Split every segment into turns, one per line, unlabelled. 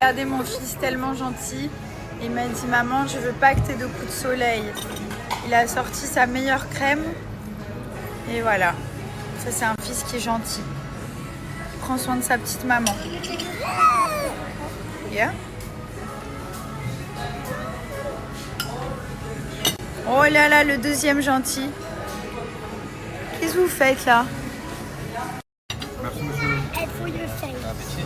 Regardez mon fils tellement gentil. Il m'a dit maman, je veux pas que tu aies de coups de soleil. Il a sorti sa meilleure crème. Et voilà. Ça c'est un fils qui est gentil. Il prend soin de sa petite maman. Yeah. Oh là là, le deuxième gentil. Qu'est-ce que vous faites là?
Merci monsieur.
And for your face.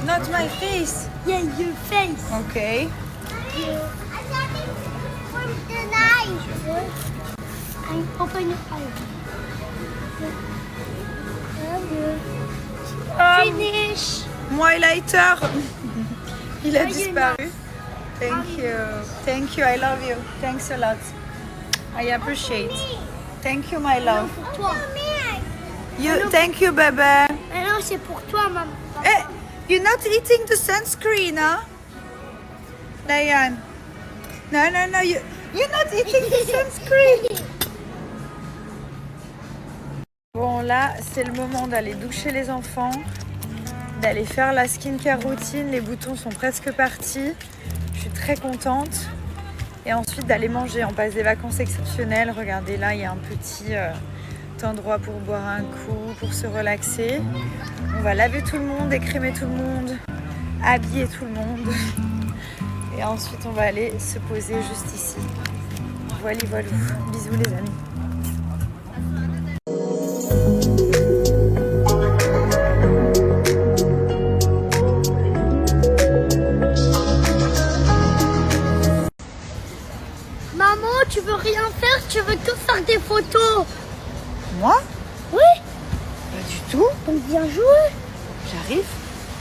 Not my face.
Yeah, your face.
Okay.
From the knife. And open your eyes. Finish.
Moi highlighter. Il a disparu. Thank you. Thank you. I love you. Thanks a lot. I appreciate. Thank you, my love.
Pour toi.
You. Thank you, baby.
Mais non, c'est pour toi, maman.
Hey, you're not eating the sunscreen, huh? Diane. No, no, no. You're not eating the sunscreen. Bon, là, c'est le moment d'aller doucher les enfants, d'aller faire la skincare routine. Les boutons sont presque partis. Je suis très contente. Et ensuite, d'aller manger. On passe des vacances exceptionnelles. Regardez, là, il y a un petit endroit pour boire un coup, pour se relaxer. On va laver tout le monde, écrémer tout le monde, habiller tout le monde. Et ensuite, on va aller se poser juste ici. Voilà, voilà. Bisous, les amis.
Maman, tu veux rien faire, tu veux que faire des photos.
Moi?
Oui,
Pas du tout.
donc bien joué.
J'arrive.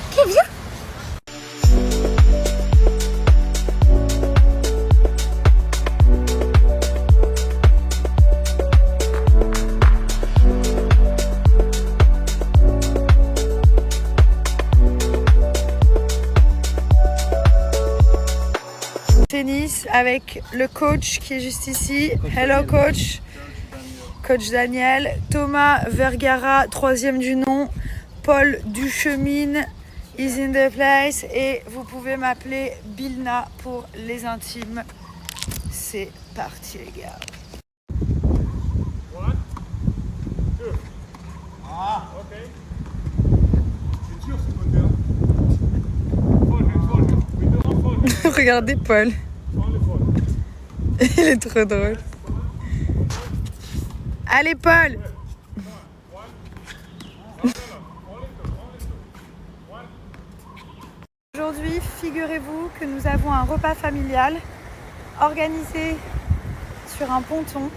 Ok, viens.
Tennis avec le coach qui est juste ici. Hello coach. Coach Daniel. Thomas Vergara, troisième du nom. Paul Duchemine is in the place. Et vous pouvez m'appeler Bilna pour les intimes. C'est parti les gars.
Ah, ok. C'est dur ce côté. Folle.
Regardez Paul. Il est trop drôle. Allez Paul. Aujourd'hui, figurez-vous que nous avons un repas familial organisé sur un ponton.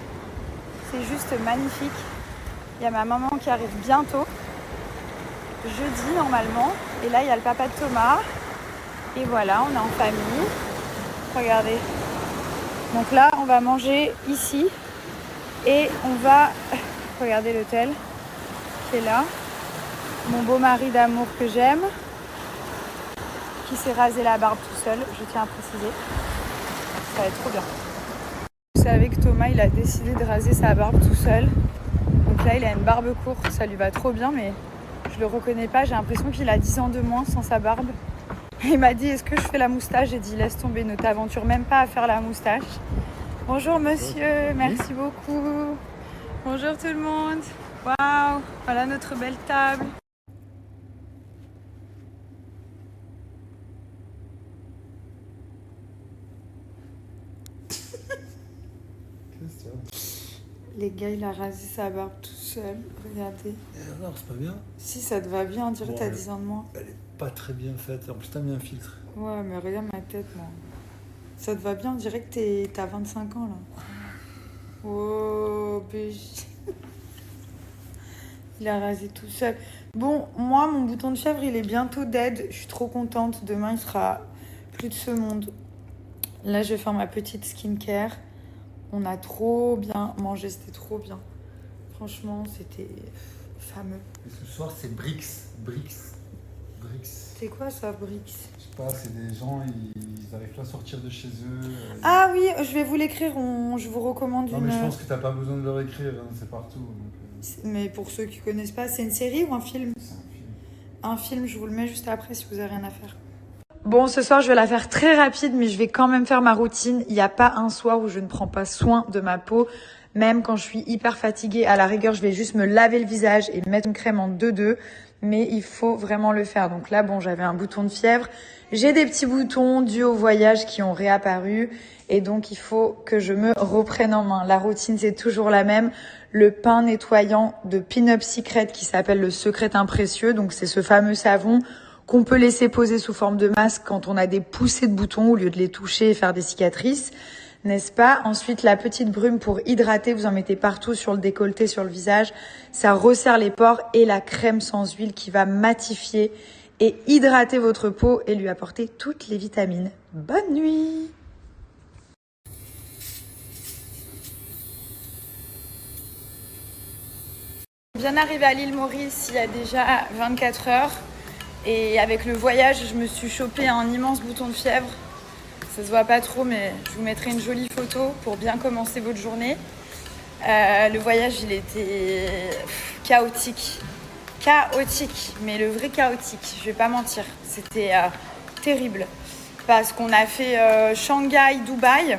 C'est juste magnifique. Il y a ma maman qui arrive bientôt, jeudi normalement. Et là, il y a le papa de Thomas. Et voilà, on est en famille. Regardez. Donc là, on va manger ici. Et on va... Regardez l'hôtel qui est là. Mon beau mari d'amour que j'aime. Qui s'est rasé la barbe tout seul, je tiens à préciser. Ça va être trop bien. Vous savez que Thomas, il a décidé de raser sa barbe tout seul. Donc là, il a une barbe courte, ça lui va trop bien, mais je le reconnais pas. J'ai l'impression qu'il a 10 ans de moins sans sa barbe. Il m'a dit, est-ce que je fais la moustache? J'ai dit, laisse tomber, ne t'aventure même pas à faire la moustache. Bonjour monsieur, merci beaucoup. Bonjour tout le monde. Waouh, voilà notre belle table. Les gars, il a rasé sa barbe tout seul. Regardez.
Alors, c'est pas bien.
Si, ça te va bien, on dirait que t'as
Bon,
10 ans de moins.
Elle est pas très bien faite. En plus, t'as mis un filtre.
Ouais, mais regarde ma tête, moi. Ça te va bien, on dirait que t'as 25 ans, là. Oh, péché. Il a rasé tout seul. Bon, moi, mon bouton de chèvre, il est bientôt dead. Je suis trop contente. Demain, il sera plus de ce monde. Là, je vais faire ma petite skincare. On a trop bien mangé, c'était trop bien. Franchement, c'était fameux.
Et ce soir, c'est Brix.
C'est quoi ça, Brix?
Je sais pas, c'est des gens, ils arrivent pas à sortir de chez eux.
Ah oui, je vais vous l'écrire. Je vous recommande
Non,
une...
mais je pense que t'as pas besoin de leur écrire, hein, c'est partout. Donc,
Mais pour ceux qui connaissent pas, c'est une série ou un film?
c'est un film.
Un film, je vous le mets juste après si vous avez rien à faire. Bon, ce soir, je vais la faire très rapide, mais je vais quand même faire ma routine. Il n'y a pas un soir où je ne prends pas soin de ma peau. Même quand je suis hyper fatiguée, à la rigueur, je vais juste me laver le visage et mettre une crème en 2-2. Mais il faut vraiment le faire. Donc là, bon, j'avais un bouton de fièvre. J'ai des petits boutons dus au voyage qui ont réapparu. Et donc, il faut que je me reprenne en main. La routine, c'est toujours la même. Le pain nettoyant de Pin-Up Secret qui s'appelle le secret imprécieux. Donc, c'est ce fameux savon qu'on peut laisser poser sous forme de masque quand on a des poussées de boutons au lieu de les toucher et faire des cicatrices, n'est-ce pas? Ensuite, la petite brume pour hydrater, vous en mettez partout sur le décolleté, sur le visage. Ça resserre les pores et la crème sans huile qui va matifier et hydrater votre peau et lui apporter toutes les vitamines. Bonne nuit! Bien arrivé à l'île Maurice il y a déjà 24 heures. Et avec le voyage, je me suis chopé un immense bouton de fièvre. Ça se voit pas trop, mais je vous mettrai une jolie photo pour bien commencer votre journée. Le voyage, il était chaotique. Chaotique, mais le vrai chaotique, je vais pas mentir. C'était terrible. Parce qu'on a fait Shanghai, Dubaï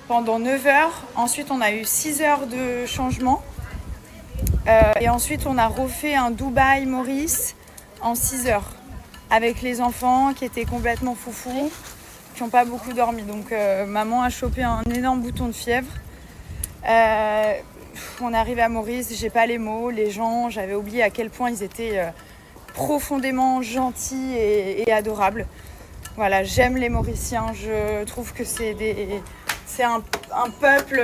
pendant 9 heures. Ensuite, on a eu 6 heures de changement. Et ensuite, on a refait un Dubaï-Maurice en 6 heures. Avec les enfants qui étaient complètement foufous, qui n'ont pas beaucoup dormi. Donc maman a chopé un énorme bouton de fièvre. On est arrivé à Maurice, j'ai pas les mots. Les gens, j'avais oublié à quel point ils étaient profondément gentils et adorables. Voilà, j'aime les Mauriciens. Je trouve que c'est un peuple...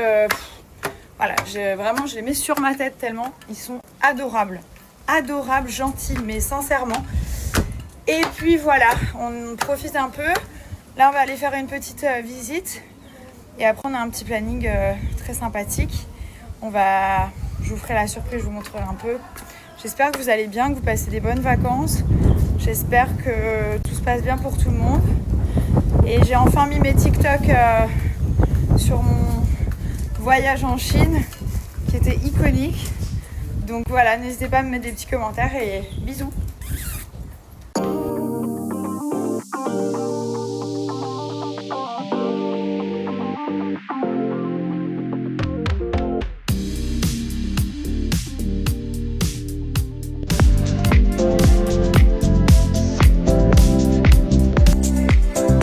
voilà, vraiment, je les mets sur ma tête tellement. Ils sont adorables. Adorables, gentils, mais sincèrement... Et puis voilà, on profite un peu. Là, on va aller faire une petite visite. Et après, on a un petit planning très sympathique. Je vous ferai la surprise, je vous montrerai un peu. J'espère que vous allez bien, que vous passez des bonnes vacances. J'espère que tout se passe bien pour tout le monde. Et j'ai enfin mis mes TikTok sur mon voyage en Chine, qui était iconique. Donc voilà, n'hésitez pas à me mettre des petits commentaires et bisous.